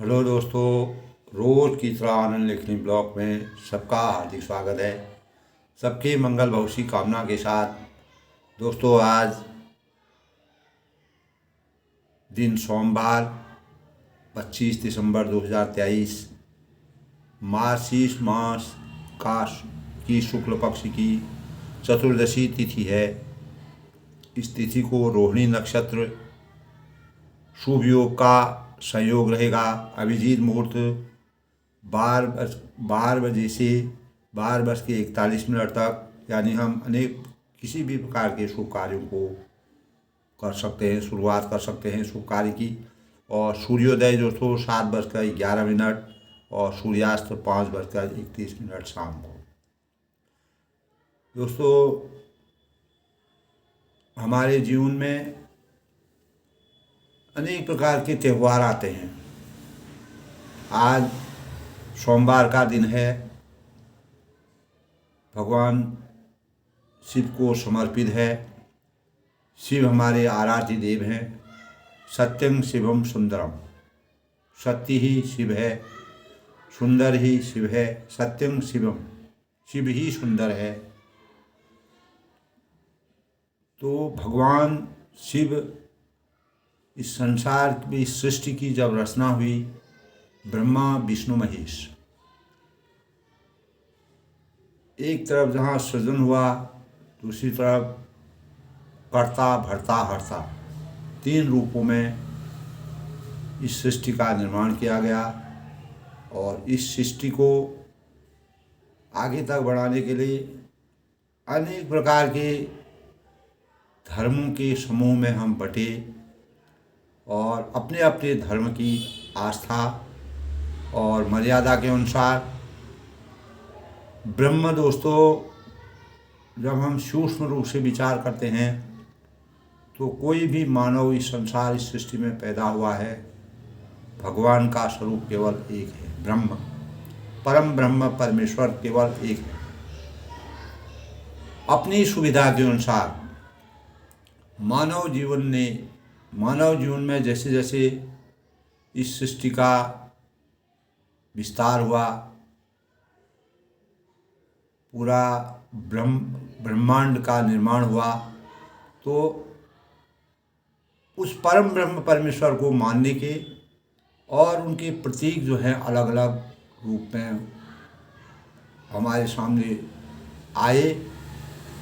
Hello दोस्तों, रोज की तरह आनंद लेखनी ब्लॉग में सबका हार्दिक स्वागत है। सबके मंगल भविष्य कामना के साथ दोस्तों, आज दिन सोमवार 25 दिसंबर 2023 मार्गशीर्ष मास का की शुक्ल पक्ष की चतुर्दशी तिथि है। इस तिथि को रोहिणी नक्षत्र शुभ योग का संयोग रहेगा। अभिजीत मुहूर्त 12 बजे से 12:41 तक, यानी हम अनेक किसी भी प्रकार के शुभ कार्यों को कर सकते हैं, शुरुआत कर सकते हैं शुभ कार्य की। और सूर्योदय दोस्तों 7:11 और सूर्यास्त 5:31 शाम को। दोस्तों, हमारे जीवन में अनेक प्रकार के त्यौहार आते हैं। आज सोमवार का दिन है, भगवान शिव को समर्पित है। शिव हमारे आराध्य देव हैं। सत्यं शिवम सुंदरम, सत्य ही शिव है, सुंदर ही शिव है। सत्यं शिवम, शिव ही सुंदर है। तो भगवान शिव इस संसार की, इस सृष्टि की जब रचना हुई, ब्रह्मा विष्णु महेश, एक तरफ जहाँ सृजन हुआ, दूसरी तरफ कर्ता भर्ता हर्ता, तीन रूपों में इस सृष्टि का निर्माण किया गया। और इस सृष्टि को आगे तक बढ़ाने के लिए अनेक प्रकार के धर्मों के समूह में हम बटे और अपने अपने धर्म की आस्था और मर्यादा के अनुसार ब्रह्म दोस्तों, जब हम सूक्ष्म रूप से विचार करते हैं तो कोई भी मानव इस संसार, इस सृष्टि में पैदा हुआ है, भगवान का स्वरूप केवल एक है, ब्रह्म, परम ब्रह्म परमेश्वर केवल एक है। अपनी सुविधा के अनुसार मानव जीवन में जैसे जैसे इस सृष्टि का विस्तार हुआ, पूरा ब्रह्मांड का निर्माण हुआ, तो उस परम ब्रह्म परमेश्वर को मानने के और उनके प्रतीक जो हैं अलग अलग रूप में हमारे सामने आए।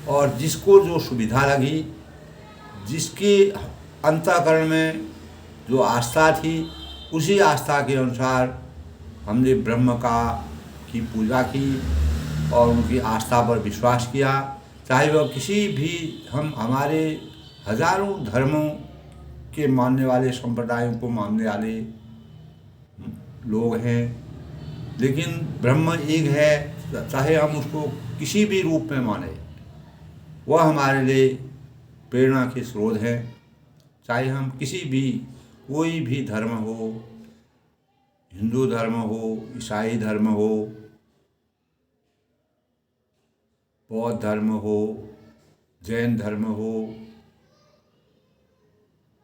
और जिसको जो सुविधा लगी, जिसके अंतःकरण में जो आस्था थी, उसी आस्था के अनुसार हमने ब्रह्म की पूजा की और उनकी आस्था पर विश्वास किया। चाहे वह किसी भी, हम हमारे हजारों धर्मों के मानने वाले, संप्रदायों को मानने वाले लोग हैं, लेकिन ब्रह्म एक है। चाहे हम उसको किसी भी रूप में माने, वह हमारे लिए प्रेरणा के स्रोत हैं। चाहे हम किसी भी, कोई भी धर्म हो, हिंदू धर्म हो, ईसाई धर्म हो, बौद्ध धर्म हो, जैन धर्म हो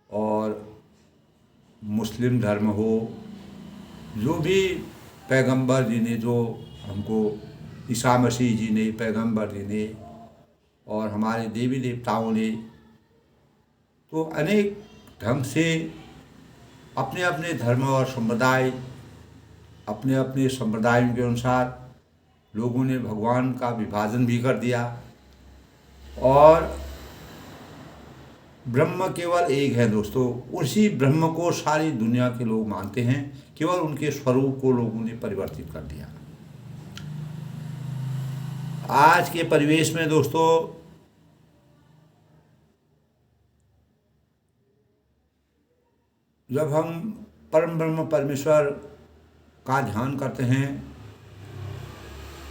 और मुस्लिम धर्म हो, जो भी पैगंबर जी ने, जो हमको ईसा मसीह जी ने, पैगंबर जी ने और हमारे देवी देवताओं ने, तो अनेक ढंग से अपने अपने धर्म और संप्रदाय, अपने अपने संप्रदायों के अनुसार लोगों ने भगवान का विभाजन भी कर दिया। और ब्रह्म केवल एक है दोस्तों, उसी ब्रह्म को सारी दुनिया के लोग मानते हैं, केवल उनके स्वरूप को लोगों ने परिवर्तित कर दिया। आज के परिवेश में दोस्तों, जब हम परम ब्रह्म परमेश्वर का ध्यान करते हैं,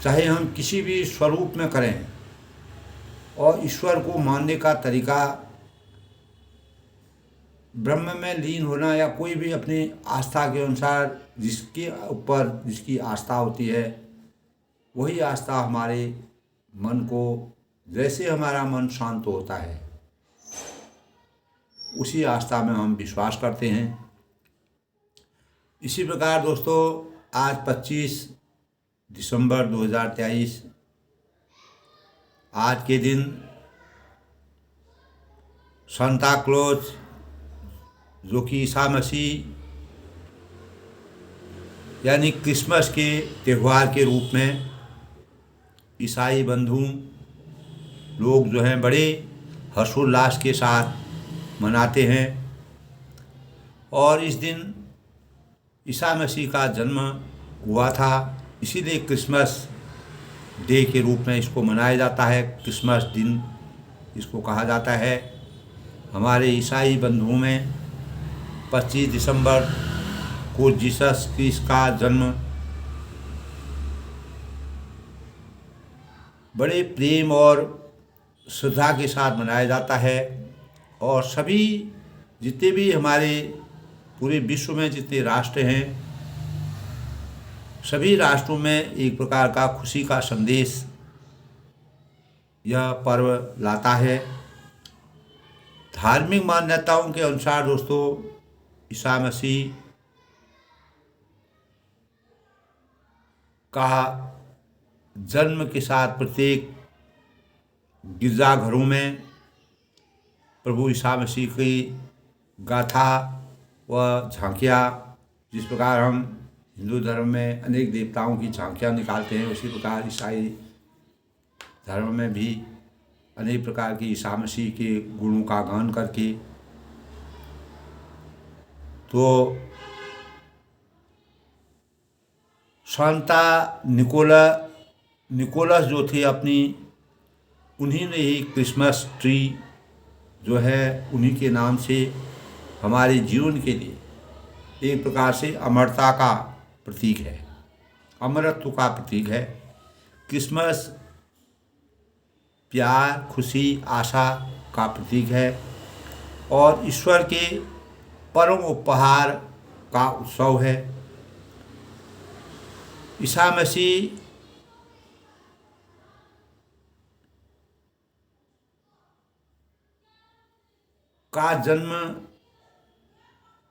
चाहे हम किसी भी स्वरूप में करें, और ईश्वर को मानने का तरीका ब्रह्म में लीन होना या कोई भी अपनी आस्था के अनुसार जिसके ऊपर जिसकी आस्था होती है, वही आस्था हमारे मन को, जैसे हमारा मन शांत होता है, उसी आस्था में हम विश्वास करते हैं। इसी प्रकार दोस्तों आज 25 दिसंबर 2023 आज के दिन सांता क्लॉज जो कि ईसा मसीह यानी क्रिसमस के त्यौहार के रूप में ईसाई बंधु लोग जो हैं बड़े हर्षोल्लास के साथ मनाते हैं। और इस दिन ईसा मसीह का जन्म हुआ था, इसीलिए क्रिसमस डे के रूप में इसको मनाया जाता है। क्रिसमस दिन इसको कहा जाता है। हमारे ईसाई बंधुओं में 25 दिसंबर को जीसस क्रिस्ट का जन्म बड़े प्रेम और श्रद्धा के साथ मनाया जाता है। और सभी जितने भी हमारे पूरे विश्व में जितने राष्ट्र हैं, सभी राष्ट्रों में एक प्रकार का खुशी का संदेश यह पर्व लाता है। धार्मिक मान्यताओं के अनुसार दोस्तों ईसा मसीह का जन्म के साथ प्रत्येक गिरजाघरों में प्रभु ईसा मसीह की गाथा व झांकियाँ, जिस प्रकार हम हिंदू धर्म में अनेक देवताओं की झांकियाँ निकालते हैं, उसी प्रकार ईसाई धर्म में भी अनेक प्रकार की ईसा मसीह के गुणों का गान करके तो सांता निकोलस जो थे उन्हीं ने ही क्रिसमस ट्री जो है उन्हीं के नाम से हमारे जीवन के लिए एक प्रकार से अमरता का प्रतीक है, अमरत्व का प्रतीक है। क्रिसमस प्यार, खुशी, आशा का प्रतीक है और ईश्वर के परम उपहार का उत्सव है। ईसा मसीह का जन्म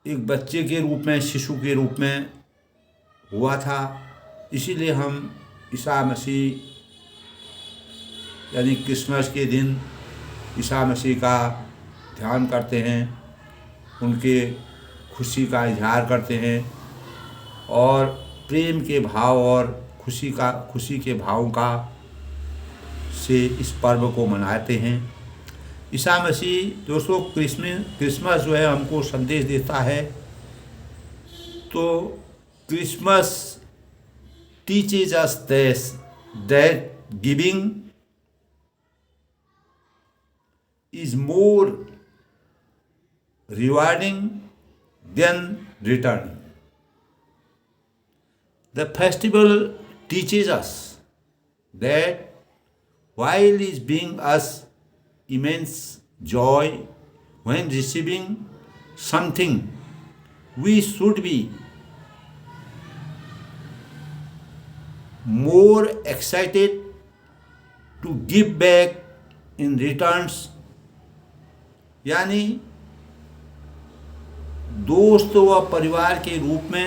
एक बच्चे के रूप में, शिशु के रूप में हुआ था, इसीलिए हम ईसा मसीह यानी क्रिसमस के दिन ईसा मसीह का ध्यान करते हैं, उनके खुशी का इजहार करते हैं और प्रेम के भाव और खुशी के भावों का से इस पर्व को मनाते हैं। ईसा मसीह दोस्तों क्रिसमस जो है हमको संदेश देता है। तो Christmas teaches us that giving is more rewarding than returning. The festival teaches us that while it brings us immense joy when receiving something, we should be more excited to give back in returns। यानी दोस्त व परिवार के रूप में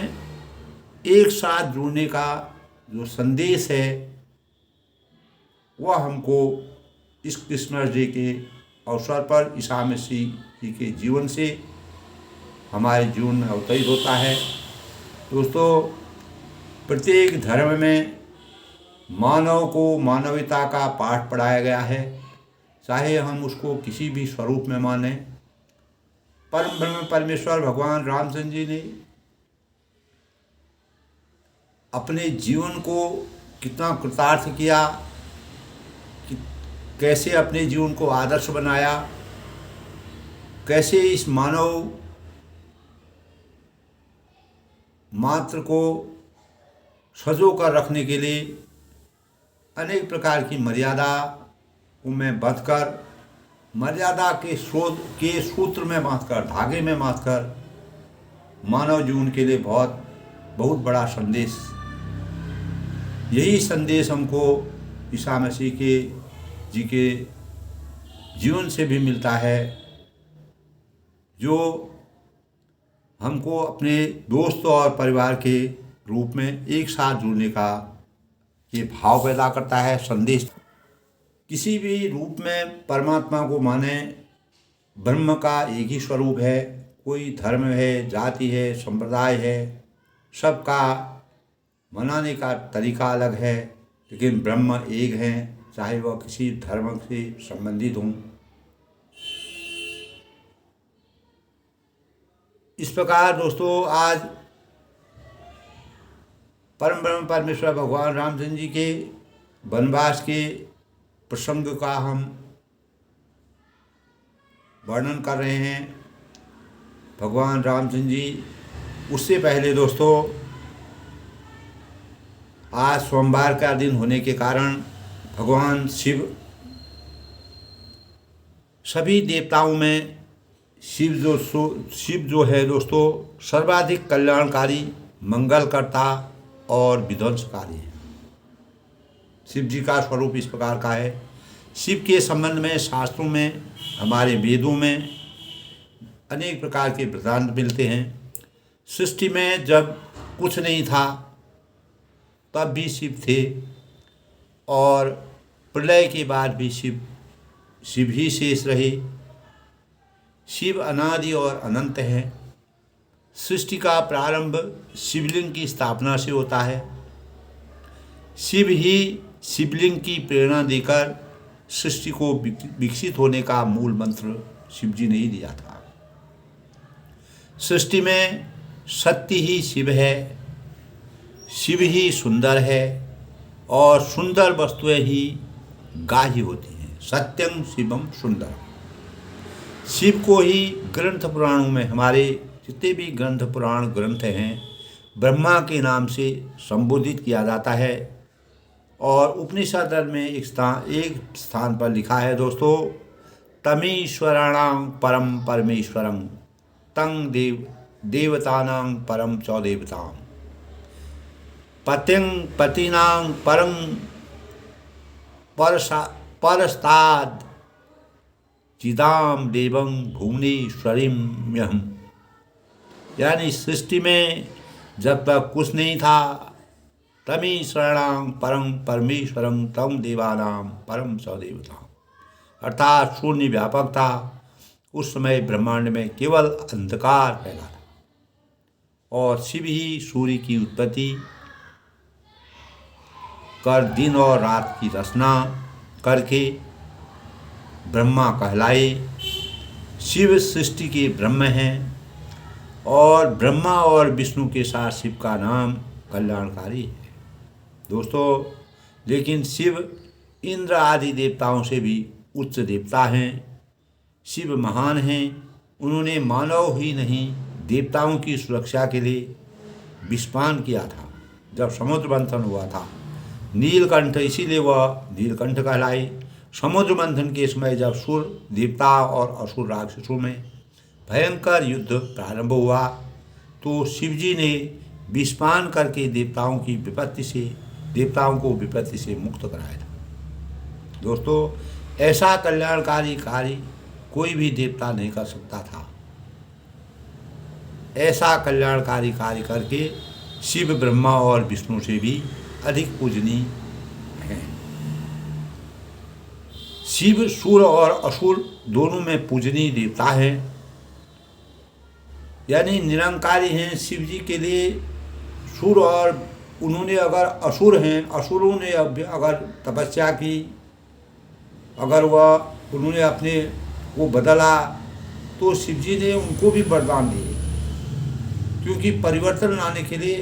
एक साथ जुड़ने का जो संदेश है वह हमको इस क्रिसमस डे के अवसर पर ईसा मसीह जी के जीवन से हमारे जीवन में अवतरित होता है। दोस्तों प्रत्येक धर्म में मानव को मानवता का पाठ पढ़ाया गया है, चाहे हम उसको किसी भी स्वरूप में माने। परम ब्रह्म परमेश्वर भगवान रामचंद्र जी ने अपने जीवन को कितना कृतार्थ किया, कि कैसे अपने जीवन को आदर्श बनाया, कैसे इस मानव मात्र को सजो कर रखने के लिए अनेक प्रकार की मर्यादा में बंधकर, मर्यादा के सूत्र में बांधकर, धागे में बांधकर मानव जीवन के लिए बहुत बड़ा संदेश, यही संदेश हमको ईसा मसीह जी के जीवन से भी मिलता है, जो हमको अपने दोस्त और परिवार के रूप में एक साथ जुड़ने का ये भाव पैदा करता है। संदेश किसी भी रूप में परमात्मा को माने, ब्रह्म का एक ही स्वरूप है, कोई धर्म है, जाति है, संप्रदाय है, सबका मनाने का तरीका अलग है, लेकिन ब्रह्म एक है, चाहे वह किसी धर्म से संबंधित हों। इस प्रकार दोस्तों आज परम ब्रह्म परमेश्वर भगवान रामचंद्र जी के वनवास के प्रसंग का हम वर्णन कर रहे हैं। भगवान रामचंद्र जी, उससे पहले दोस्तों आज सोमवार का दिन होने के कारण भगवान शिव, सभी देवताओं में शिव जो है दोस्तों सर्वाधिक कल्याणकारी, मंगलकर्ता और विध्वंसकारी है। शिव जी का स्वरूप इस प्रकार का है। शिव के संबंध में शास्त्रों में, हमारे वेदों में अनेक प्रकार के वृत्तांत मिलते हैं। सृष्टि में जब कुछ नहीं था तब भी शिव थे, और प्रलय के बाद भी शिव ही शेष रहे। शिव अनादि और अनंत है। सृष्टि का प्रारंभ शिवलिंग की स्थापना से होता है। शिव ही शिवलिंग की प्रेरणा देकर सृष्टि को विकसित होने का मूल मंत्र शिव जी ने ही दिया था। सृष्टि में सत्य ही शिव है, शिव ही सुंदर है, और सुंदर वस्तुएं ही गाही होती हैं। सत्यम शिवम सुंदरम। शिव को ही ग्रंथ पुराणों में, हमारे जितने भी ग्रंथ पुराण ग्रंथ हैं, ब्रह्मा के नाम से संबोधित किया जाता है। और उपनिषद में एक स्थान पर लिखा है दोस्तों, तमीश्वराणां परम परमेश्वरं तं देवतानां परम च देवतां पतिं पतीनां परं परस्ताद चिदाम देवं भुवनेश्वरीम्यहम्। यानी सृष्टि में जब तक कुछ नहीं था, तमीश्वराणां परम परमेश्वरं तम देवानां परम च देवतां, अर्थात शून्य व्यापक था। उस समय ब्रह्मांड में केवल अंधकार फैला था, और शिव ही सूर्य की उत्पत्ति कर दिन और रात की रचना करके ब्रह्मा कहलाए। शिव सृष्टि के ब्रह्म हैं, और ब्रह्मा और विष्णु के साथ शिव का नाम कल्याणकारी है दोस्तों। लेकिन शिव इंद्र आदि देवताओं से भी उच्च देवता हैं। शिव महान हैं। उन्होंने मानव ही नहीं, देवताओं की सुरक्षा के लिए विषपान किया था जब समुद्र मंथन हुआ था। नीलकंठ, इसीलिए वह नीलकंठ कहलाए। समुद्र मंथन के समय जब सुर देवता और असुर राक्षसों में भयंकर युद्ध प्रारंभ हुआ, तो शिवजी ने विषपान करके देवताओं को विपत्ति से मुक्त कराया था दोस्तों। ऐसा कल्याणकारी कार्य कोई भी देवता नहीं कर सकता था। ऐसा कल्याणकारी कार्य करके शिव ब्रह्मा और विष्णु से भी अधिक पूजनीय हैं। शिव सुर और असुर दोनों में पूजनीय देवता हैं, यानी निरंकारी हैं। शिव जी के लिए सुर, और उन्होंने अगर असुर हैं, असुरों ने अगर तपस्या की, अगर उन्होंने अपने को बदला, तो शिव जी ने उनको भी वरदान दिए, क्योंकि परिवर्तन लाने के लिए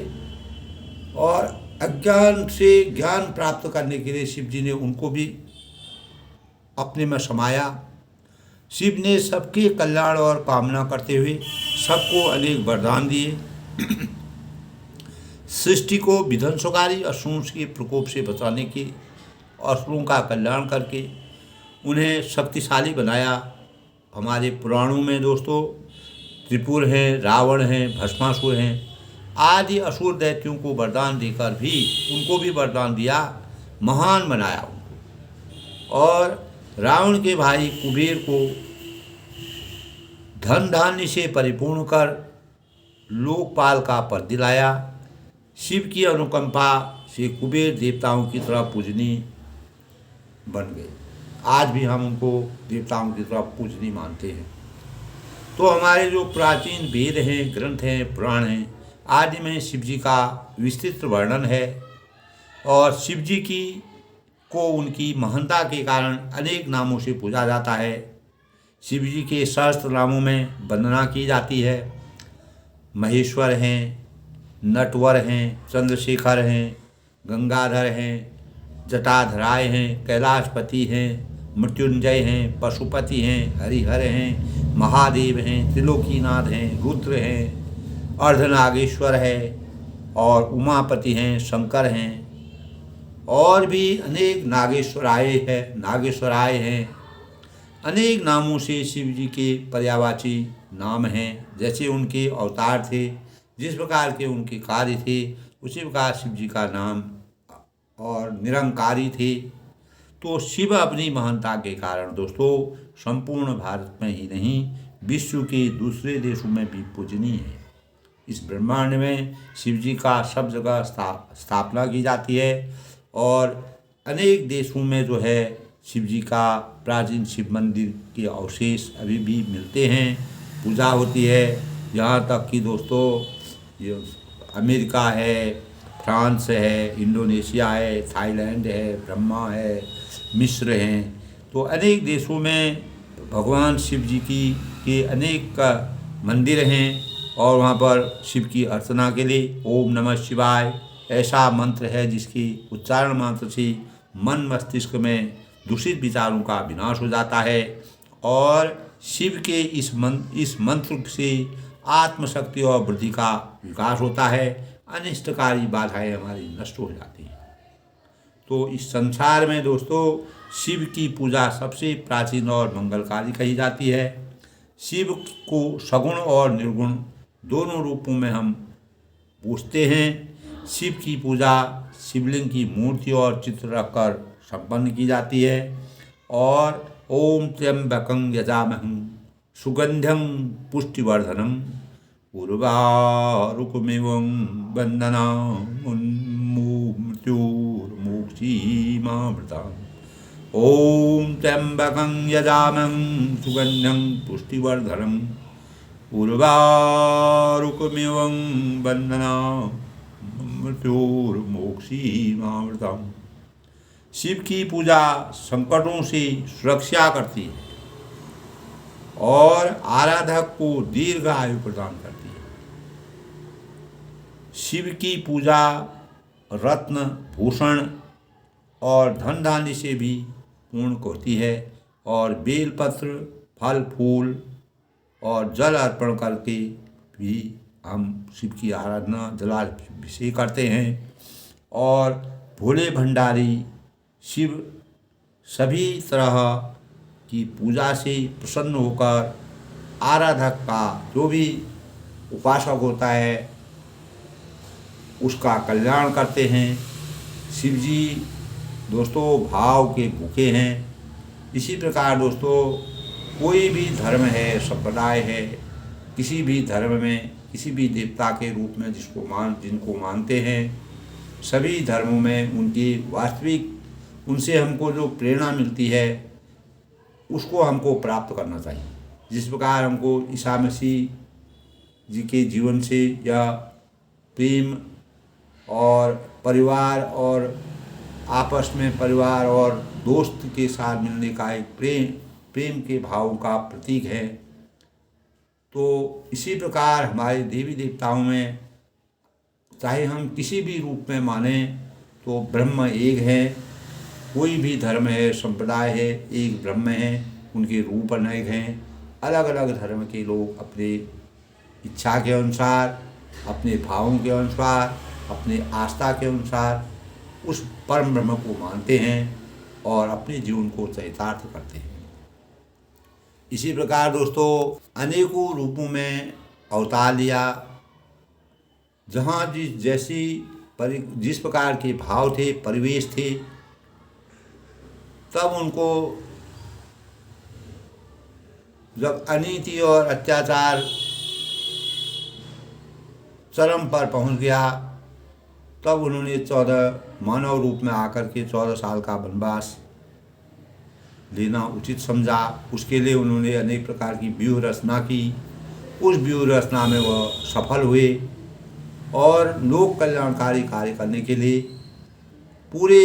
और अज्ञान से ज्ञान प्राप्त करने के लिए शिव जी ने उनको भी अपने में समाया। शिव ने सबके कल्याण और कामना करते हुए सबको अनेक वरदान दिए। सृष्टि को विध्वंसकारी असुरों के प्रकोप से बचाने के, असुरों का कल्याण करके उन्हें शक्तिशाली बनाया। हमारे पुराणों में दोस्तों त्रिपुर हैं, रावण हैं, भस्मासुर हैं आदि असुर दैत्यों को वरदान देकर भी, उनको भी वरदान दिया, महान बनाया उनको। और रावण के भाई कुबेर को धन धान्य से परिपूर्ण कर लोकपाल का पद दिलाया। शिव की अनुकंपा से कुबेर देवताओं की तरह पूजनीय बन गए। आज भी हम उनको देवताओं की तरह पूजनीय मानते हैं। तो हमारे जो प्राचीन वेद हैं, ग्रंथ हैं, पुराण हैं आदि में शिव जी का विस्तृत वर्णन है। और शिव जी की को उनकी महानता के कारण अनेक नामों से पूजा जाता है। शिव जी के सहस्त्र नामों में वंदना की जाती है। महेश्वर हैं, नटवर हैं, चंद्रशेखर हैं, गंगाधर हैं, जटाधराय हैं, कैलाशपति हैं, मृत्युंजय हैं, पशुपति हैं, हरिहर हैं, महादेव हैं, त्रिलोकीनाथ हैं, रुद्र हैं, अर्धनागेश्वर है और उमापति हैं, शंकर हैं और भी अनेक नागेश्वराय हैं। अनेक नामों से शिव जी के पर्यायवाची नाम हैं। जैसे उनके अवतार थे, जिस प्रकार के उनके कार्य थे, उसी प्रकार शिव जी का नाम और निरंकारी थे। तो शिव अपनी महानता के कारण दोस्तों संपूर्ण भारत में ही नहीं, विश्व के दूसरे देशों में भी पूजनीय है। इस ब्रह्मांड में शिव जी का सब जगह स्थापना की जाती है और अनेक देशों में जो है शिव जी का प्राचीन शिव मंदिर के अवशेष अभी भी मिलते हैं, पूजा होती है। यहाँ तक कि दोस्तों ये अमेरिका है, फ्रांस है, इंडोनेशिया है, थाईलैंड है, ब्रह्मा है, मिस्र हैं। तो अनेक देशों में भगवान शिव जी के अनेक मंदिर हैं और वहाँ पर शिव की अर्चना के लिए ओम नमः शिवाय ऐसा मंत्र है जिसकी उच्चारण मात्र से मन मस्तिष्क में दूषित विचारों का विनाश हो जाता है और शिव के इस मंत्र से आत्मशक्ति और बुद्धि का विकास होता है। अनिष्टकारी बाधाएं हमारी नष्ट हो जाती हैं। तो इस संसार में दोस्तों शिव की पूजा सबसे प्राचीन और मंगलकारी कही जाती है। शिव को सगुण और निर्गुण दोनों रूपों में हम पूजते हैं। शिव की पूजा शिवलिंग की मूर्ति और चित्र रखकर संपन्न की जाती है और ओम त्र्यंबकं यजामहं सुगंध्यं पुष्टिवर्धनम उर्वारुकमिवं वंदनामृत्युर्मोक्षीमामृताम् ओम त्र्यंबकं यजामहं सुगंध्यं पुष्टिवर्धनम उर्वारुकमिवं वंदनामृत्युर्मोक्षीमामृताम्। शिव की पूजा संकटों से सुरक्षा करती है और आराधक को दीर्घ आयु प्रदान करती है। शिव की पूजा रत्न भूषण और धन धान्य से भी पूर्ण होती है और बेलपत्र फल फूल और जल अर्पण करके भी हम शिव की आराधना जलाभिषेक करते हैं। और भोले भंडारी शिव सभी तरह की पूजा से प्रसन्न होकर आराधक का जो भी उपासक होता है उसका कल्याण करते हैं। शिव जी दोस्तों भाव के भूखे हैं। इसी प्रकार दोस्तों कोई भी धर्म है, संप्रदाय है, किसी भी धर्म में किसी भी देवता के रूप में जिनको मानते हैं, सभी धर्मों में उनकी वास्तविक उनसे हमको जो प्रेरणा मिलती है उसको हमको प्राप्त करना चाहिए। जिस प्रकार हमको ईसा मसीह जी के जीवन से या प्रेम और परिवार और आपस में परिवार और दोस्त के साथ मिलने का एक प्रेम के भावों का प्रतीक है, तो इसी प्रकार हमारे देवी देवताओं में चाहे हम किसी भी रूप में माने तो ब्रह्म एक है। कोई भी धर्म है, संप्रदाय है, एक ब्रह्म है, उनके रूप अनेक हैं। अलग अलग धर्म के लोग अपने इच्छा के अनुसार, अपने भावों के अनुसार, अपने आस्था के अनुसार उस परम ब्रह्म को मानते हैं और अपने जीवन को चरितार्थ करते हैं। इसी प्रकार दोस्तों अनेकों रूपों में अवतार लिया। जहाँ जिस प्रकार के भाव थे, परिवेश थे, तब उनको जब अनीति और अत्याचार चरम पर पहुंच गया, तब उन्होंने 14 मानव रूप में आकर के 14 साल का वनवास लेना उचित समझा। उसके लिए उन्होंने अनेक प्रकार की व्यूह रचना की। उस व्यूह रचना में वह सफल हुए और लोक कल्याणकारी कार्य करने के लिए पूरे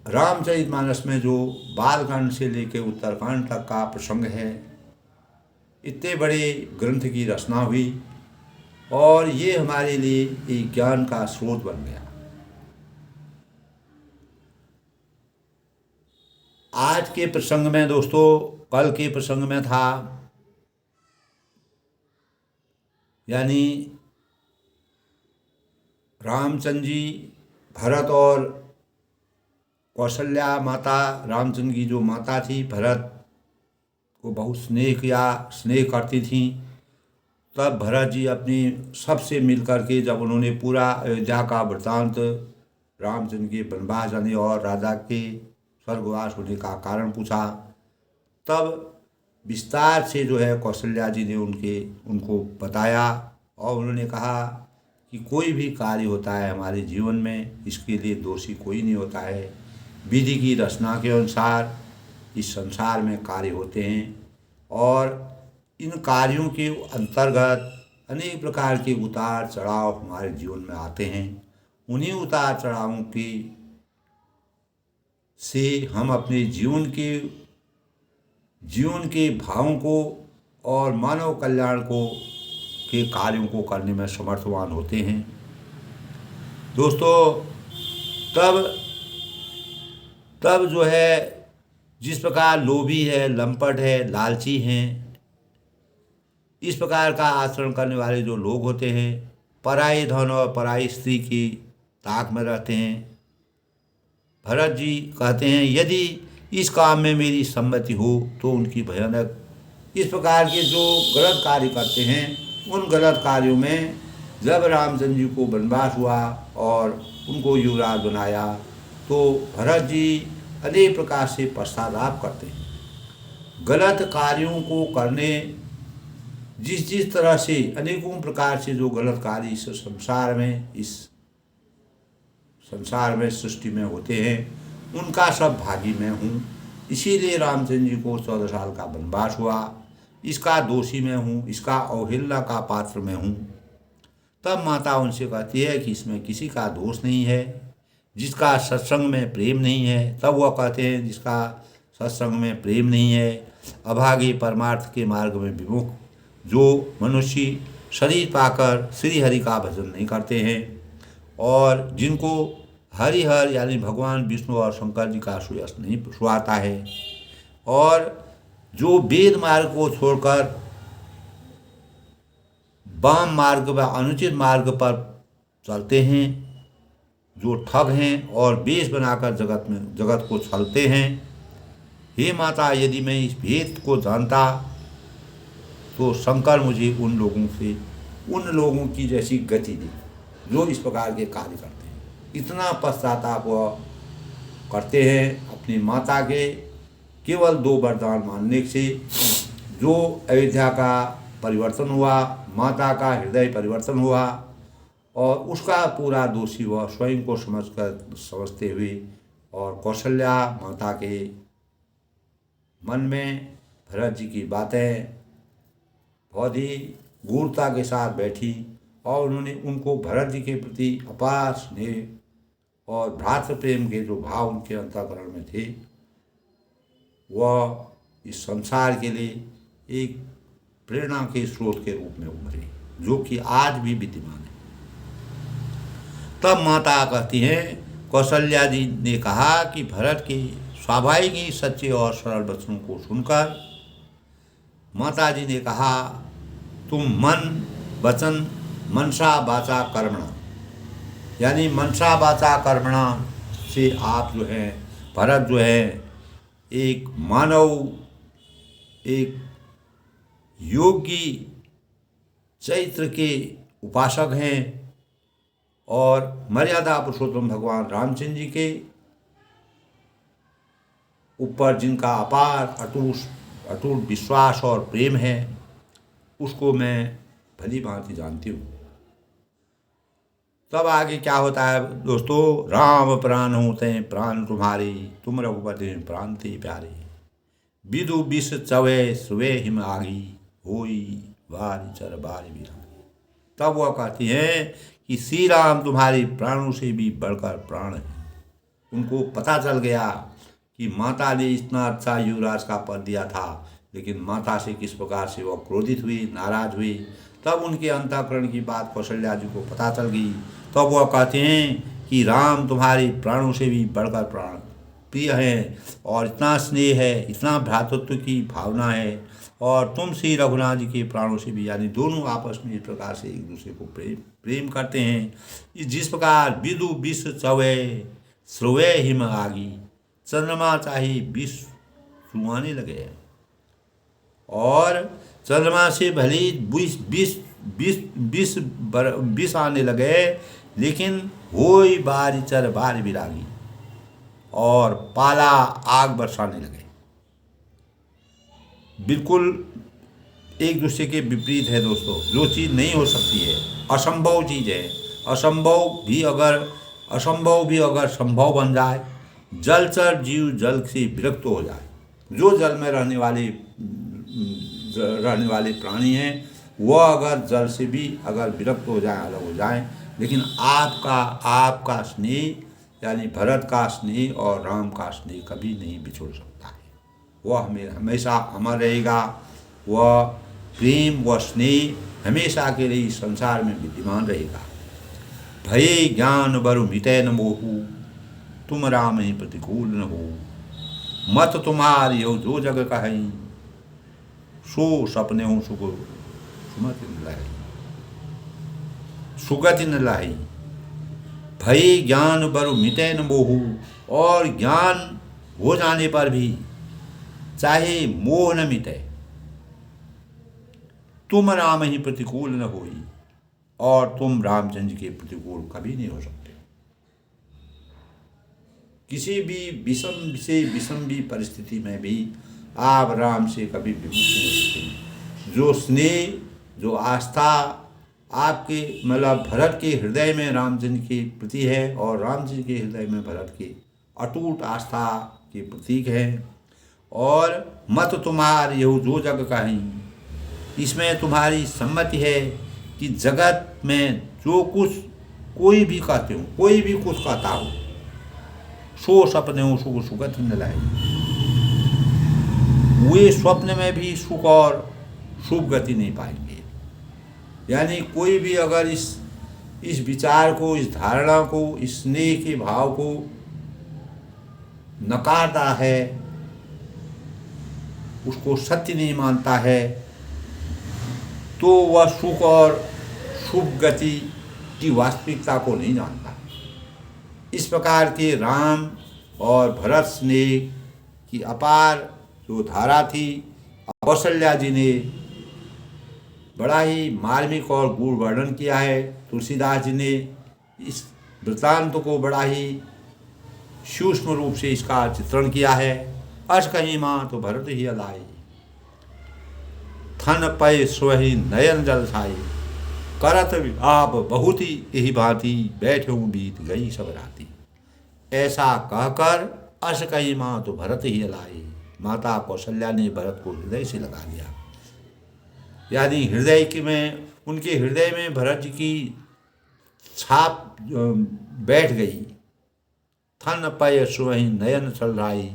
रामचरितमानस में जो बालकांड से लेकर उत्तरकांड तक का प्रसंग है, इतने बड़े ग्रंथ की रचना हुई और ये हमारे लिए एक ज्ञान का स्रोत बन गया। आज के प्रसंग में दोस्तों, कल के प्रसंग में था यानी रामचंद्र जी, भरत और कौशल्या माता, रामचंद्र की जो माता थी, भरत को बहुत स्नेह करती थी। तब भरत जी अपनी सबसे मिल करके जब उन्होंने पूरा अयोध्या का वृत्तांत, रामचंद्र के वनवास जाने और राजा के स्वर्गवास होने का कारण पूछा, तब विस्तार से जो है कौशल्या जी ने उनको बताया और उन्होंने कहा कि कोई भी कार्य होता है हमारे जीवन में, इसके लिए दोषी कोई नहीं होता है। विधि की रचना के अनुसार इस संसार में कार्य होते हैं और इन कार्यों के अंतर्गत अनेक प्रकार के उतार चढ़ाव हमारे जीवन में आते हैं। उन्हीं उतार चढ़ावों की से हम अपने जीवन के भावों को और मानव कल्याण को के कार्यों को करने में समर्थवान होते हैं। दोस्तों, तब जो है जिस प्रकार लोभी है, लंपट है, लालची हैं, इस प्रकार का आचरण करने वाले जो लोग होते हैं, पराई धन और पराई स्त्री की ताक में रहते हैं। भरत जी कहते हैं यदि इस काम में मेरी सम्मति हो तो उनकी भयानक, इस प्रकार के जो गलत कार्य करते हैं, उन गलत कार्यों में जब रामचंद्र जी को वनवास हुआ और उनको युवराज बनाया तो भरत जी अनेक प्रकार से पश्चाताप करते हैं। गलत कार्यों को करने जिस तरह से अनेकों प्रकार से जो गलत कार्य इस संसार में सृष्टि में होते हैं, उनका सब भागी मैं हूँ। इसीलिए रामचंद्र जी को 14 साल का वनवास हुआ। इसका दोषी मैं हूँ, इसका अवहेलना का पात्र मैं हूँ। तब माता उनसे कहती है कि इसमें किसी का दोष नहीं है। जिसका सत्संग में प्रेम नहीं है, तब वह कहते हैं जिसका सत्संग में प्रेम नहीं है, अभागे परमार्थ के मार्ग में विमुख जो मनुष्य शरीर पाकर श्री हरि का भजन नहीं करते हैं और जिनको हरिहर यानी भगवान विष्णु और शंकर जी का सुयश नहीं सुहाता है और जो वेद मार्ग को छोड़कर वाम मार्ग व अनुचित मार्ग पर चलते हैं, जो ठग हैं और वेश बनाकर जगत को छलते हैं। हे माता, यदि मैं इस भेद को जानता तो शंकर मुझे उन लोगों की जैसी गति दी जो इस प्रकार के कार्य करते हैं। इतना पश्चाताप वह करते हैं अपनी माता के केवल 2 वरदान मानने से, जो अयोध्या का परिवर्तन हुआ, माता का हृदय परिवर्तन हुआ और उसका पूरा दोषी वह स्वयं को समझते हुए और कौशल्या माता के मन में भरत जी की बातें बहुत ही गूढ़ता के साथ बैठी और उन्होंने उनको भरत जी के प्रति अपार स्नेह और भ्रातृ प्रेम के जो भाव उनके अंतःकरण में थे, वह इस संसार के लिए एक प्रेरणा के स्रोत के रूप में उभरे, जो कि आज भी विद्यमान है। तब माता कहती हैं, कौशल्या जी ने कहा कि भरत के स्वाभाविक ही सच्चे और सरल वचनों को सुनकर माता जी ने कहा, तुम मन वचन मनसा वाचा कर्मणा, यानी मनसा वाचा कर्मणा से आप जो है भरत जो है एक मानव, एक योगी चैत्र के उपासक हैं और मर्यादा पुरुषोत्तम भगवान रामचंद्र जी के ऊपर जिनका अपार अटूट विश्वास और प्रेम है, उसको मैं भली भांति जानती हूँ। तब आगे क्या होता है दोस्तों, राम प्राण होते हैं प्राण तुम्हारे, तुम रघुपति प्राण ते प्यारे, विदु विष चवे सुवे हिम आगी, होई बारी चर बारी बिरागी। तब वह कहती हैं कि श्री राम तुम्हारे प्राणों से भी बढ़कर प्राण है। उनको पता चल गया कि माता ने इतना अच्छा युवराज का पद दिया था, लेकिन माता से किस प्रकार से वह क्रोधित हुई, नाराज हुई। तब उनके अंतःकरण की बात कौशल्या जी को पता चल गई। तब वह कहते हैं कि राम तुम्हारे प्राणों से भी बढ़कर प्राण प्रिय हैं, और इतना स्नेह है, इतना भ्रातृत्व की भावना है, और तुम श्री रघुनाथ जी के प्राणों से भी, यानी दोनों आपस में इस प्रकार से एक दूसरे को प्रेम करते हैं। जिस प्रकार विदु विष चवे स्रुवे हिम आगी, चंद्रमा चाहे विष सुहाने लगे, और चंद्रमा से भले विष विष विष विष आने लगे, लेकिन होई बारी चर बारी बिरागी, और पाला आग बरसाने लगे। बिल्कुल एक दूसरे के विपरीत है दोस्तों। जो चीज़ नहीं हो सकती है, असंभव चीज़ है, असंभव भी अगर संभव बन जाए, जलचर जीव जल से विरक्त हो जाए। जो जल में रहने वाले प्राणी हैं, वह अगर जल से भी अगर विरक्त हो जाए, अलग हो जाए, लेकिन आपका स्नेह, यानी भरत का स्नेह और राम का स्नेह कभी नहीं बिछुड़ सकता है। वह हमेशा अमर रहेगा। वह प्रेम व स्नेह हमेशा के लिए इस संसार में विद्यमान रहेगा। भये ज्ञान बरु मिटै न मोहू, तुम राम ही प्रतिकूल न हो। मत तुम्हार यो जो जग कहीं, सो सपने हो सुगति न लाही। भय ज्ञान बरु मिटै न मोहू, और ज्ञान हो जाने पर भी चाहे मोह न मिटे, तुम राम ही प्रतिकूल न होई, और तुम रामचंद्र के प्रतिकूल कभी नहीं हो सकते। किसी भी विषम भी परिस्थिति में भी आप राम से कभी विमुख नहीं हो सकते। जो स्नेह, जो आस्था आपके मतलब भरत के हृदय में रामचंद्र के प्रति है, और रामचंद्र के हृदय में भरत के अटूट आस्था के प्रतीक है। और मत तुम्हार यहु जो जग कहीं, इसमें तुम्हारी सम्मति है कि जगत में जो कुछ कोई भी कहते हो, कोई भी कुछ कहता हो, सो सपने हो सुख सुगति न लाए। वे स्वप्न में भी सुख और शुभ गति नहीं पाएंगे। यानी कोई भी अगर इस विचार को, इस धारणा को, इस स्नेह के भाव को नकारता है, उसको सत्य नहीं मानता है, तो वह सुख और शुभ गति की वास्तविकता को नहीं जानता। इस प्रकार के राम और भरत स्नेह की अपार जो धारा थी, कौशल्या जी ने बड़ा ही मार्मिक और गूढ़ वर्णन किया है। तुलसीदास जी ने इस वृत्तांत को बड़ा ही सूक्ष्म रूप से इसका चित्रण किया है। अस कहीं माँ तो भरत ही अलाई, थन पय स्वहि नयन जल छाई, करत आप बहुत ही यही भांति, बैठे हूँ बीत गई सब राती। ऐसा कहकर अस कहीं माँ तो भरत ही अलाई, माता कौशल्या ने भरत को हृदय से लगा लिया। यानी हृदय के में, उनके हृदय में भरत जी की छाप बैठ गई। थन पय स्वहि नयन चल रही,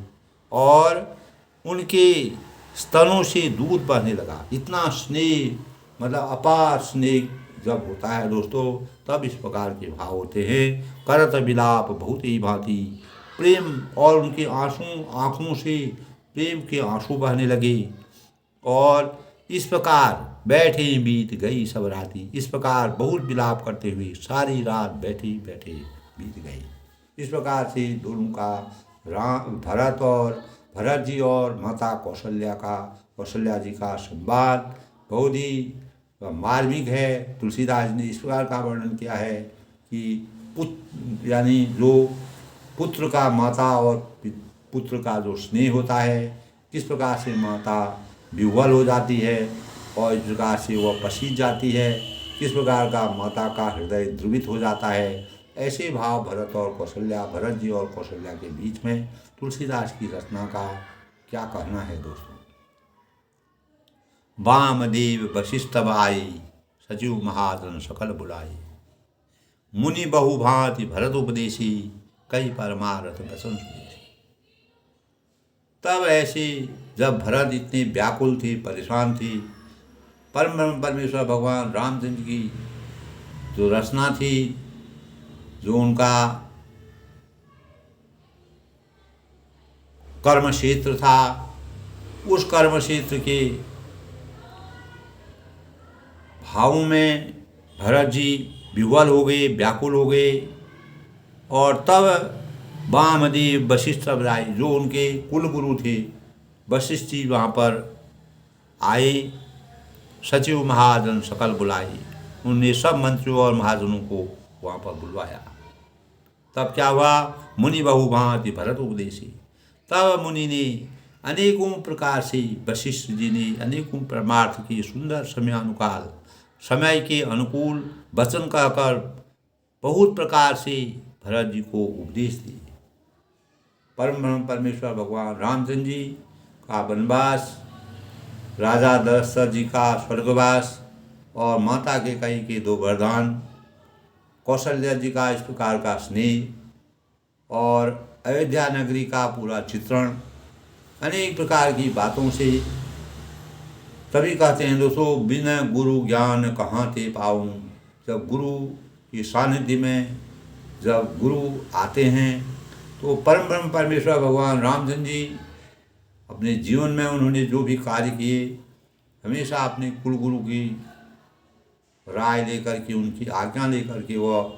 और उनके स्तनों से दूध बहने लगा। इतना स्नेह, मतलब अपार स्नेह जब होता है दोस्तों, तब इस प्रकार के भाव होते हैं। करत विलाप बहुत ही भांति, प्रेम, और उनके आँखों से प्रेम के आंसू बहने लगे। और इस प्रकार बैठे बीत गई सब राती, इस प्रकार बहुत विलाप करते हुए सारी रात बैठे बैठे बीत गई। इस प्रकार से दोनों का भरत जी और माता कौशल्या जी का संवाद बहुत ही मार्मिक है। तुलसीदास ने इस प्रकार का वर्णन किया है कि यानी जो पुत्र का माता और पुत्र का जो स्नेह होता है, किस प्रकार से माता विह्वल हो जाती है और इस प्रकार से वह पसीज जाती है, किस प्रकार का माता का हृदय द्रवित हो जाता है। ऐसे भाव भरत और कौशल्या, भरत जी और कौशल्या के बीच में तुलसीदास की रचना का क्या कहना है दोस्तों। वामदेव वशिष्ठ आई, सचिव महाजन सकल बुलाई, मुनि बहुभांति भरत उपदेशी, कई परमारथ बसन सुदेशी। तब ऐसे जब भरत इतने व्याकुल थे, परेशान थे, परम परमेश्वर भगवान रामचंद्र की जो रचना थी, जो उनका कर्म क्षेत्र था, उस कर्म क्षेत्र के भावों में भरत जी विह्वल हो गए, व्याकुल हो गए। और तब वामदेव वशिष्ठ राय, जो उनके कुल गुरु थे, वशिष्ठ जी वहाँ पर आए। सचिव महाजन सकल बुलाई, उनने सब मंत्रियों और महाजनों को वहाँ पर बुलवाया। तब क्या हुआ, मुनि बहुभांति भरत उपदेशी। तब मुनि ने अनेकों प्रकार से, वशिष्ठ जी ने अनेकों परमार्थ के सुंदर समयानुकाल, समय के अनुकूल वचन कहकर बहुत प्रकार से भरत जी को उपदेश दिए। परम ब्रह्म परमेश्वर भगवान रामचंद्र जी का वनवास, राजा दशरथ जी का स्वर्गवास और माता के कई के दो वरदान, कौशल्या जी का इस प्रकार का स्नेह और अयोध्या नगरी का पूरा चित्रण, अनेक प्रकार की बातों से तभी कहते हैं दोस्तों, बिना गुरु ज्ञान कहाँ ते पाऊँ। जब गुरु के सानिध्य में जब गुरु आते हैं तो परम ब्रह्म परमेश्वर भगवान रामचंद्र जी अपने जीवन में उन्होंने जो भी कार्य किए, हमेशा अपने कुल गुरु की राय लेकर के, उनकी आज्ञा लेकर के वह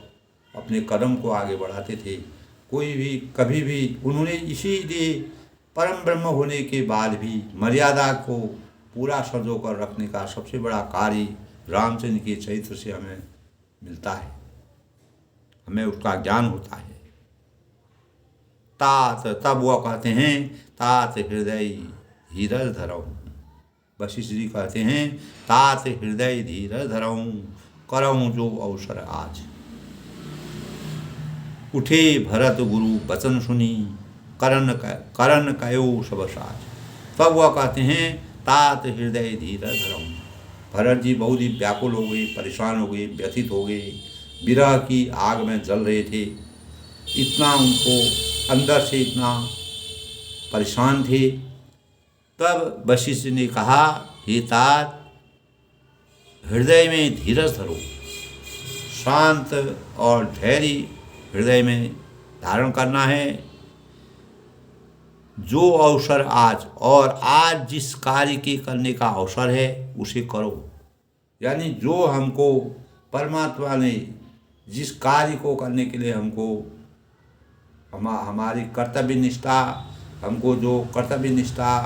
अपने कदम को आगे बढ़ाते थे। कोई भी कभी भी उन्होंने इसीलिए परम ब्रह्म होने के बाद भी मर्यादा को पूरा संजो कर रखने का सबसे बड़ा कार्य रामचंद्र के चरित्र से हमें मिलता है, हमें उसका ज्ञान होता है। तात, तब वह कहते हैं, तात हृदय धीरज धरऊँ। वशिष्ठ जी कहते हैं, तात हृदय धीरज धरऊँ, करऊँ जो अवसर आज। उठे भरत गुरु वचन सुनी, करण कयो सब साज। तब वह कहते हैं, तात हृदय धीरज धरऊँ। भरत जी बहुत ही व्याकुल हो गए, परेशान हो गए, व्यथित हो गए, विरह की आग में जल रहे थे। इतना उनको अंदर से इतना परेशान थे। तब वशिष्ठ ने कहा, हे तात, हृदय में धीरज धरो, शांत और धैर्य हृदय में धारण करना है। जो अवसर आज, और आज जिस कार्य के करने का अवसर है उसे करो। यानी जो हमको परमात्मा ने जिस कार्य को करने के लिए हमको हमारी कर्तव्य निष्ठा, हमको जो कर्तव्य निष्ठा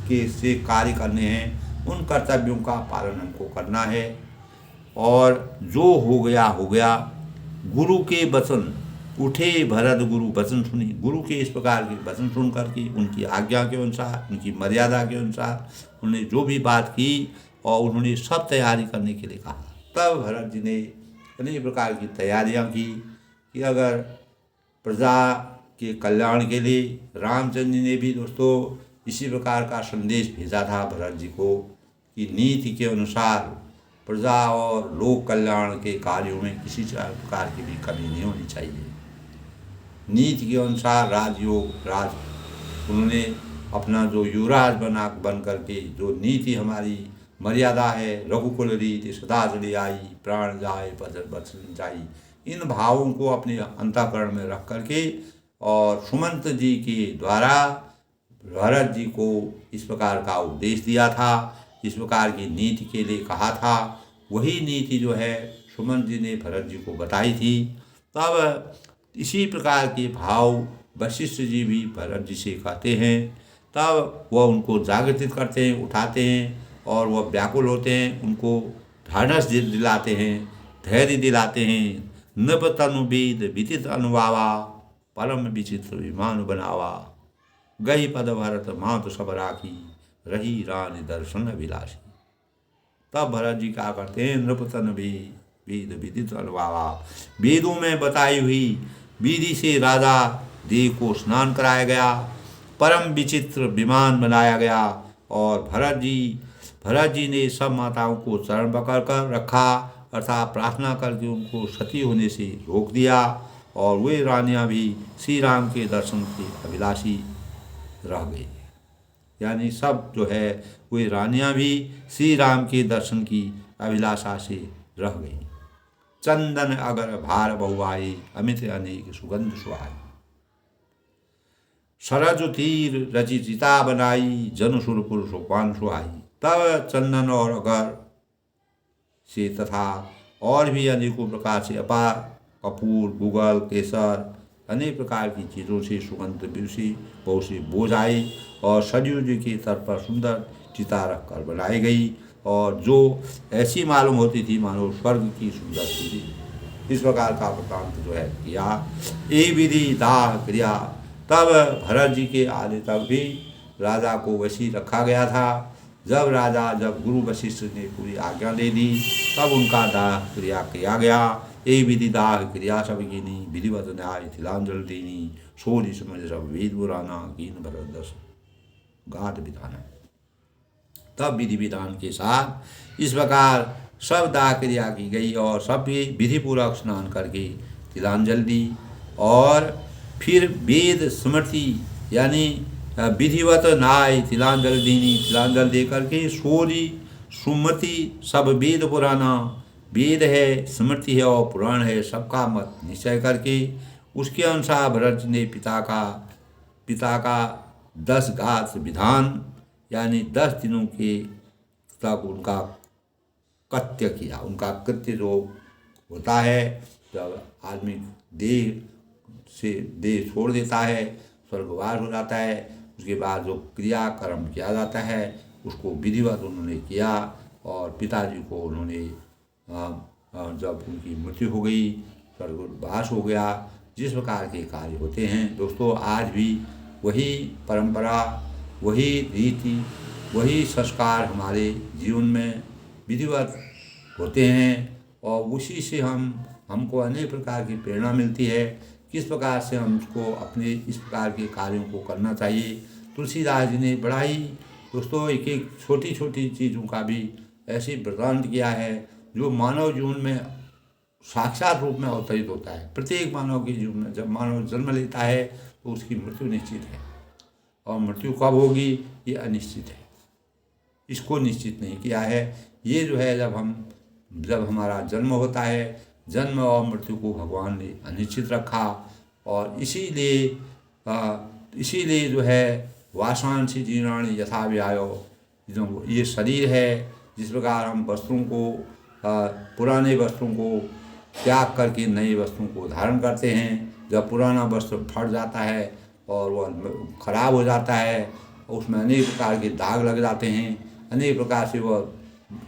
के से कार्य करने हैं, उन कर्तव्यों का पालन हमको करना है। और जो हो गया हो गया। गुरु के वचन, उठे भरत गुरु वचन सुनी। गुरु के इस प्रकार के वचन सुन करके, उनकी आज्ञा के अनुसार, उनकी मर्यादा के अनुसार उन्होंने जो भी बात की और उन्होंने सब तैयारी करने के लिए कहा। तब भरत जी ने अनेक प्रकार की तैयारियां की कि अगर प्रजा के कल्याण के लिए रामचंद्र जी ने भी दोस्तों इसी प्रकार का संदेश भेजा था भरत जी को कि नीति के अनुसार प्रजा और लोक कल्याण के कार्यों में किसी प्रकार की भी कमी नहीं होनी चाहिए। नीति के अनुसार राजयोग उन्होंने अपना जो युवराज बन करके जो नीति हमारी मर्यादा है, रघुकुल रीति सदा चली आई, प्राण जाए बचन जाई, इन भावों को अपने अंतःकरण में रख करके और सुमंत जी के द्वारा भरत जी को इस प्रकार का उपदेश दिया था, इस प्रकार की नीति के लिए कहा था। वही नीति जो है सुमंत जी ने भरत जी को बताई थी। तब इसी प्रकार के भाव वशिष्ठ जी भी भरत जी से कहते हैं। तब वह उनको जागृत करते हैं, उठाते हैं और वह व्याकुल होते हैं, उनको ढाढ़स दिलाते हैं, धैर्य दिलाते हैं। नभ तनु वेद विदित अनुभावा, परम विचित्र विमान बनावा, गई पद भरत मात सब राखी, रही रानी दर्शन अभिलाषी। तब भरत जी क्या करते हैं, नृपतन भी वेद विदित अलवावा, वेदों में बताई हुई विधि से राजा देव को स्नान कराया गया, परम विचित्र विमान बनाया गया और भरत जी ने सब माताओं को चरण पकड़ कर रखा, अर्थात प्रार्थना करके उनको सती होने से रोक दिया, और वे रानियां भी श्री राम के दर्शन की अभिलाषी रह गई। यानी सब जो है वे रानियां भी श्री राम के दर्शन की अभिलाषा से रह गई। चंदन अगर भार बहुआई, अमित अनेक सुगंध सुहाई, सरज तीर रचि चिता बनाई, जन सुरपुर सोपान सुहाई। तब चंदन और अगर से तथा और भी अनेकों प्रकार से अपार कपूर, गुगल, केसर, अनेक प्रकार की चीज़ों से सुगंध बहुत सी बोझ आई, और सरयू जी के तट पर सुंदर चिता रखकर बनाई गई, और जो ऐसी मालूम होती थी मानो स्वर्ग की सुंदर थी। इस प्रकार का वृत्तांत जो है किया। ये विधि दाह क्रिया तब भरत जी के आने तक भी राजा को वैसी रखा गया था। जब गुरु वशिष्ठ ने पूरी आज्ञा दे दी तब उनका दाह क्रिया किया गया। ये विधि दाह क्रिया सब कीनी, विधिवत न्याय तिलांजल दीनी, सोरी समझ सब वेद पुराना, कीन भरत दस गाद विधान। तब विधि विधान के साथ इस प्रकार सब दाह क्रिया की गई, और सब भी विधिपूर्वक स्नान करके तिलांजल दी, और फिर वेद स्मृति यानी विधिवत न्याय तिलांजल दीनी, तिलांजल दे करके सोरी सुमति सब वेद पुराना, वेद है, स्मृति है और पुराण है, सबका मत निश्चय करके उसके अनुसार भरत जी ने पिता का 10 घात विधान यानी 10 दिनों के तक उनका कृत्य किया। उनका कृत्य जो होता है, जब आदमी देह छोड़ देता है, स्वर्गवास हो जाता है, उसके बाद जो क्रियाकर्म किया जाता है उसको विधिवत उन्होंने किया, और पिताजी को उन्होंने जब उनकी मृत्यु हो गई, स्वर्गवास हो गया, जिस प्रकार के कार्य होते हैं दोस्तों, आज भी वही परंपरा, वही रीति, वही संस्कार हमारे जीवन में विधिवत होते हैं, और उसी से हमको अनेक प्रकार की प्रेरणा मिलती है किस प्रकार से हमको अपने इस प्रकार के कार्यों को करना चाहिए। तुलसीदास जी ने बड़ा ही दोस्तों एक एक छोटी छोटी चीज़ों का भी ऐसे वृत्तांत किया है जो मानव जीवन में साक्षात रूप में अवतरित होता है। प्रत्येक मानव के जीवन में जब मानव जन्म लेता है तो उसकी मृत्यु निश्चित है, और मृत्यु कब होगी ये अनिश्चित है, इसको निश्चित नहीं किया है। ये जो है जब हमारा जन्म होता है, जन्म और मृत्यु को भगवान ने अनिश्चित रखा, और इसीलिए जो है वासांसी जीर्णानि यथा व्यायो, जो ये शरीर है, जिस प्रकार हम वस्त्रों को पुराने वस्त्रों को त्याग करके नए वस्त्रों को धारण करते हैं, जब पुराना वस्त्र फट जाता है और वह खराब हो जाता है, उसमें अनेक प्रकार के दाग लग जाते हैं, अनेक प्रकार से वह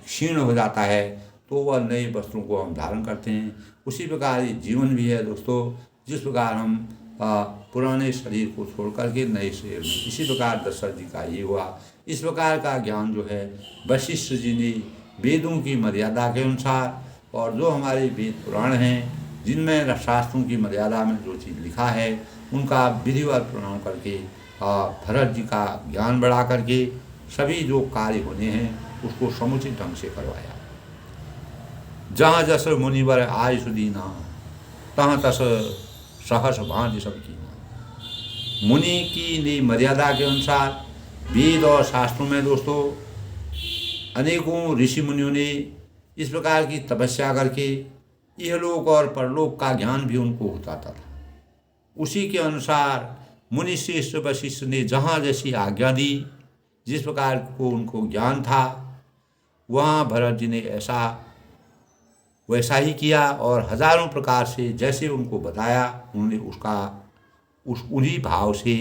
क्षीण हो जाता है, तो वह नए वस्त्रों को हम धारण करते हैं। उसी प्रकार ये जीवन भी है दोस्तों, जिस प्रकार हम पुराने शरीर को छोड़ करके नए शरीर में, इसी प्रकार दशरथ जी का ये हुआ। इस प्रकार का ज्ञान जो है वशिष्ठ जी ने वेदों की मर्यादा के अनुसार, और जो हमारे वेद पुराण हैं जिनमें शास्त्रों की मर्यादा में जो चीज़ लिखा है उनका विधिवत प्रणाम करके भरत जी का ज्ञान बढ़ा करके सभी जो कार्य होने हैं उसको समुचित ढंग से करवाया। जहाँ जस मुनिवर आय सुदीना, तहाँ तस सहस भांति सब कीना। मुनि की मर्यादा के अनुसार वेद और शास्त्रों में दोस्तों अनेकों ऋषि मुनियों ने इस प्रकार की तपस्या करके इहलोक और परलोक का ज्ञान भी उनको होता था। उसी के अनुसार मुनि श्रेष्ठ वशिष्ठ ने जहाँ जैसी आज्ञा दी, जिस प्रकार को उनको ज्ञान था, वहाँ भरत जी ने वैसा ही किया, और हजारों प्रकार से जैसे उनको बताया उन्होंने उन्हीं भाव से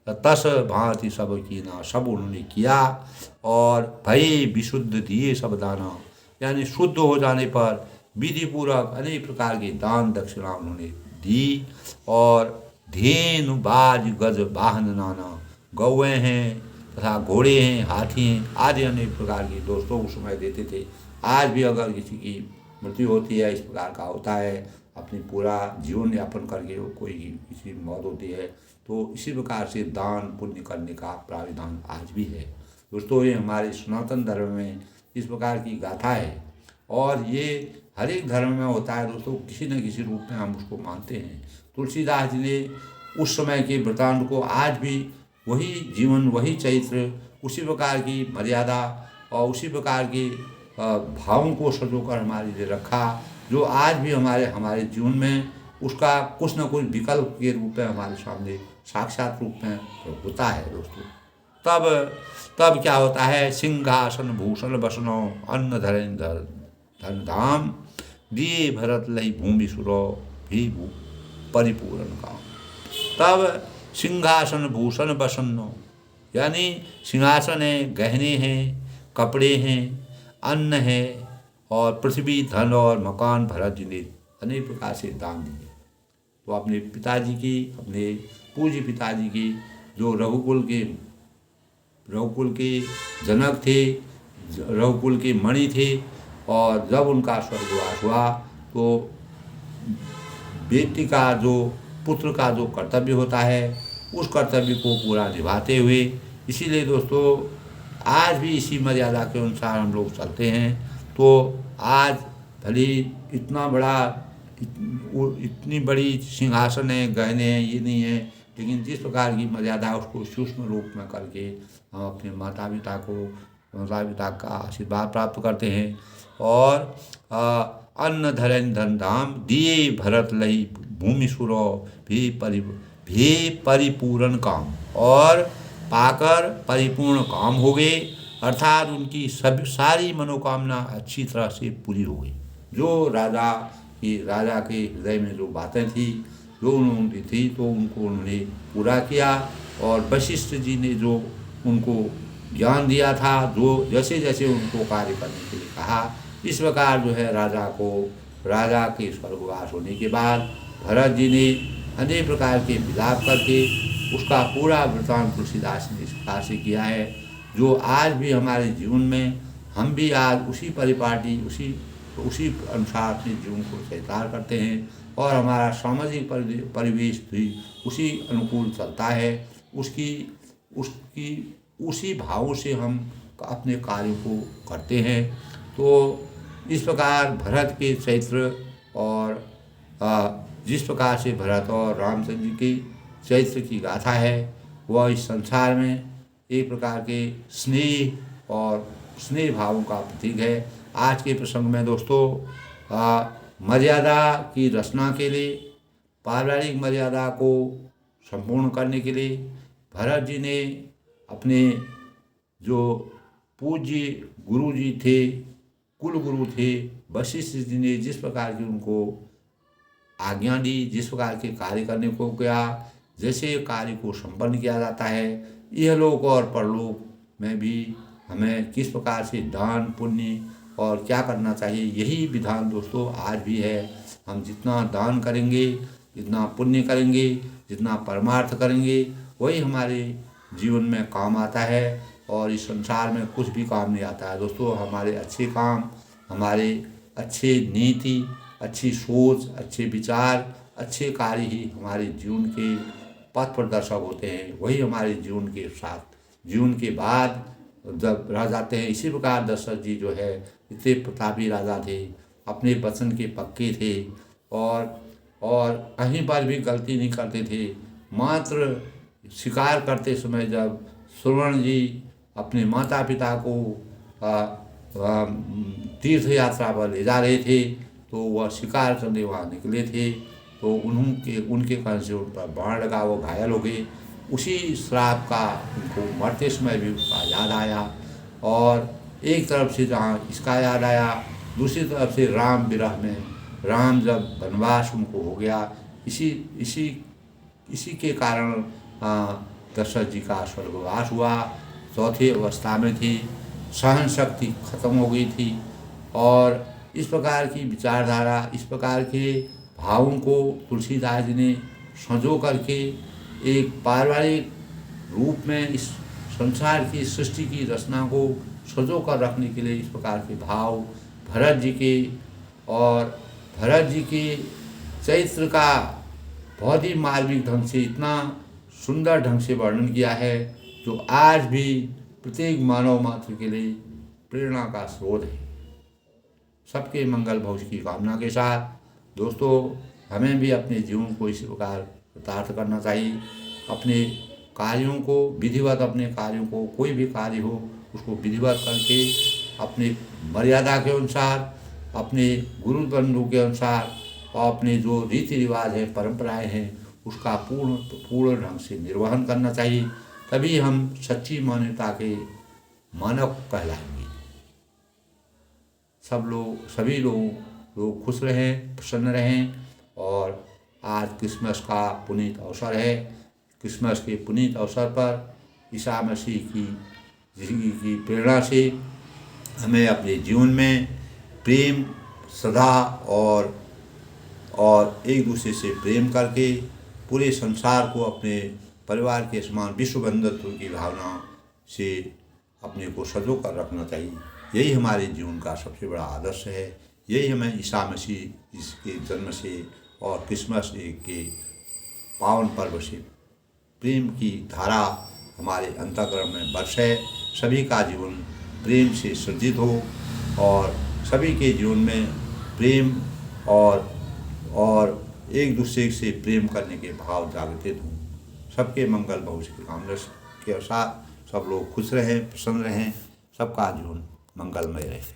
तस भांति सब कीना, सब उन्होंने किया। और भय विशुद्ध दिए सब दाना, यानी शुद्ध हो जाने पर विधिपूर्वक अनेक प्रकार के दान दक्षिणा उन्होंने दी। और धेनु बाज गज वाहन नाना, गौएँ हैं तथा घोड़े हैं, हाथी हैं आदि अनेक प्रकार के दोस्तों उस समय देते थे। आज भी अगर किसी की मृत्यु होती है, इस प्रकार का होता है, अपनी पूरा जीवन यापन करके कोई किसी की मौत होती है, तो इसी प्रकार से दान पुण्य करने का प्राविधान आज भी है। दोस्तों, ये हमारे सनातन धर्म में इस प्रकार की गाथा है और ये हर एक धर्म में होता है दोस्तों। किसी न किसी रूप में हम उसको मानते हैं। तुलसीदास जी ने उस समय के वृतांत को आज भी वही जीवन, वही चरित्र, उसी प्रकार की मर्यादा और उसी प्रकार के भावों को सजोकर हमारे लिए रखा, जो आज भी हमारे जीवन में उसका कुछ न कुछ विकल्प के रूप में हमारे सामने साक्षात रूप में होता है दोस्तों। तब क्या होता है, सिंहासन भूषण बसनो अन्न धरें धन धाम, दिए भरत लई भूमि सुरो भी परिपूर्ण काम। तब सिंहासन भूषण बसनो, यानी सिंहासन है, गहने हैं, कपड़े हैं, अन्न है और पृथ्वी, धन और मकान भरत जी ने अनेक प्रकार से दान दिए। तो अपने पिताजी की, अपने पूज्य पिताजी की, जो रघुकुल के जनक थे, रघुकुल के मणि थे, और जब उनका स्वर्गवास हुआ तो बेटी का पुत्र का जो कर्तव्य होता है, उस कर्तव्य को पूरा निभाते हुए, इसीलिए दोस्तों आज भी इसी मर्यादा के अनुसार हम लोग चलते हैं। तो आज भले इतना बड़ा इतनी बड़ी सिंहासन है, गहने हैं, ये नहीं है, लेकिन जिस प्रकार की मर्यादा उसको सूक्ष्म रूप में करके हम अपने माता पिता का आशीर्वाद प्राप्त करते हैं। और अन्न धरें धन धाम, दिए भरत लई भूमि सुरो भी परिपूर्ण काम, और पाकर परिपूर्ण काम हो गए, अर्थात उनकी सारी मनोकामना अच्छी तरह से पूरी हो गई। जो राजा के हृदय में जो बातें थी, जो उन्होंने थी, तो उनको उन्होंने पूरा किया। और वशिष्ठ जी ने जो उनको ज्ञान दिया था, जो जैसे जैसे उनको कार्य करने के लिए कहा, इस प्रकार जो है राजा के स्वर्गवास होने के बाद भरत जी ने अनेक प्रकार के विलाप करके उसका पूरा वृतांत तुलसीदास ने इस प्रकार से किया है, जो आज भी हमारे जीवन में हम भी आज उसी परिपाटी, उसी अनुसार अपने जीवन को चरितार्थ करते हैं, और हमारा सामाजिक परिवेश भी उसी अनुकूल चलता है। उसी भाव से हम अपने कार्य को करते हैं। तो इस प्रकार भरत के चरित्र, और जिस प्रकार से भरत और रामचंद्र जी की चरित्र की गाथा है, वह इस संसार में एक प्रकार के स्नेह भावों का प्रतीक है। आज के प्रसंग में दोस्तों मर्यादा की रचना के लिए, पारिवारिक मर्यादा को संपूर्ण करने के लिए भरत जी ने अपने जो पूज्य गुरु जी थे, कुल गुरु थे, वशिष्ठ जी ने जिस प्रकार की उनको आज्ञा दी, जिस प्रकार के कार्य करने को कहा, जैसे कार्य को संपन्न किया जाता है, यह लोक और परलोक में भी हमें किस प्रकार से दान पुण्य और क्या करना चाहिए, यही विधान दोस्तों आज भी है। हम जितना दान करेंगे, जितना पुण्य करेंगे, जितना परमार्थ करेंगे, वही हमारे जीवन में काम आता है, और इस संसार में कुछ भी काम नहीं आता है दोस्तों। हमारे अच्छे काम, हमारे अच्छे नीति, अच्छी सोच, अच्छे विचार, अच्छे कार्य ही हमारे जीवन के पथ प्रदर्शक होते हैं। वही हमारे जीवन के बाद जब रह जाते हैं। इसी प्रकार दशरथ जी जो है इतने प्रतापी राजा थे, अपने वचन के पक्के थे, और कहीं पर भी गलती नहीं करते थे। मात्र शिकार करते समय जब सुवर्ण जी अपने माता पिता को तीर्थ यात्रा पर ले जा रहे थे, तो वह शिकार करने वहाँ निकले थे, तो उनके कारण से उन पर बाण लगा, वो घायल हो गए। उसी श्राप का उनको मरते समय भी उसका याद आया, और एक तरफ से जहाँ इसका याद आया, दूसरी तरफ से राम विरह में, राम जब वनवास उनको हो गया, इसी के कारण दशरथ जी का स्वर्गवास हुआ। चौथी अवस्था में थी, सहन शक्ति खत्म हो गई थी, और इस प्रकार की विचारधारा, इस प्रकार के भावों को तुलसीदास जी ने संजो करके एक पारिवारिक रूप में इस संसार की सृष्टि की रचना को संजो कर रखने के लिए इस प्रकार के भाव, भरत जी के, और भरत जी के चरित्र का बहुत ही मार्मिक ढंग से, इतना सुंदर ढंग से वर्णन किया है जो आज भी प्रत्येक मानव मात्र के लिए प्रेरणा का स्रोत है। सबके मंगल भविष्य की कामना के साथ दोस्तों, हमें भी अपने जीवन को इस प्रकार कृतार्थ करना चाहिए। अपने कार्यों को विधिवत, अपने कार्यों को, कोई भी कार्य हो उसको विधिवत करके अपने मर्यादा के अनुसार, अपने गुरु बंधु के अनुसार और अपने जो रीति रिवाज है, परंपराएं हैं, उसका पूर्ण ढंग से निर्वहन करना चाहिए। तभी हम सच्ची मानवता के मानव कहलाएंगे। सभी लोग खुश रहें, प्रसन्न रहें। और आज क्रिसमस का पुनीत अवसर है। क्रिसमस के पुनीत अवसर पर ईसा मसीह की प्रेरणा से हमें अपने जीवन में प्रेम, श्रद्धा और एक दूसरे से प्रेम करके पूरे संसार को अपने परिवार के समान विश्व बंधुत्व की भावना से अपने को सजो कर रखना चाहिए। यही हमारे जीवन का सबसे बड़ा आदर्श है। यही हमें ईसा मसीह इसके जन्म से और क्रिसमस के पावन पर्व से प्रेम की धारा हमारे अंतःकरण में बरसे। सभी का जीवन प्रेम से सज्जित हो और सभी के जीवन में प्रेम और एक दूसरे से प्रेम करने के भाव जागृत हों। सबके मंगल भविष्य की कामना के साथ सब लोग खुश रहें, प्रसन्न रहें, सबका जीवन मंगलमय रहे।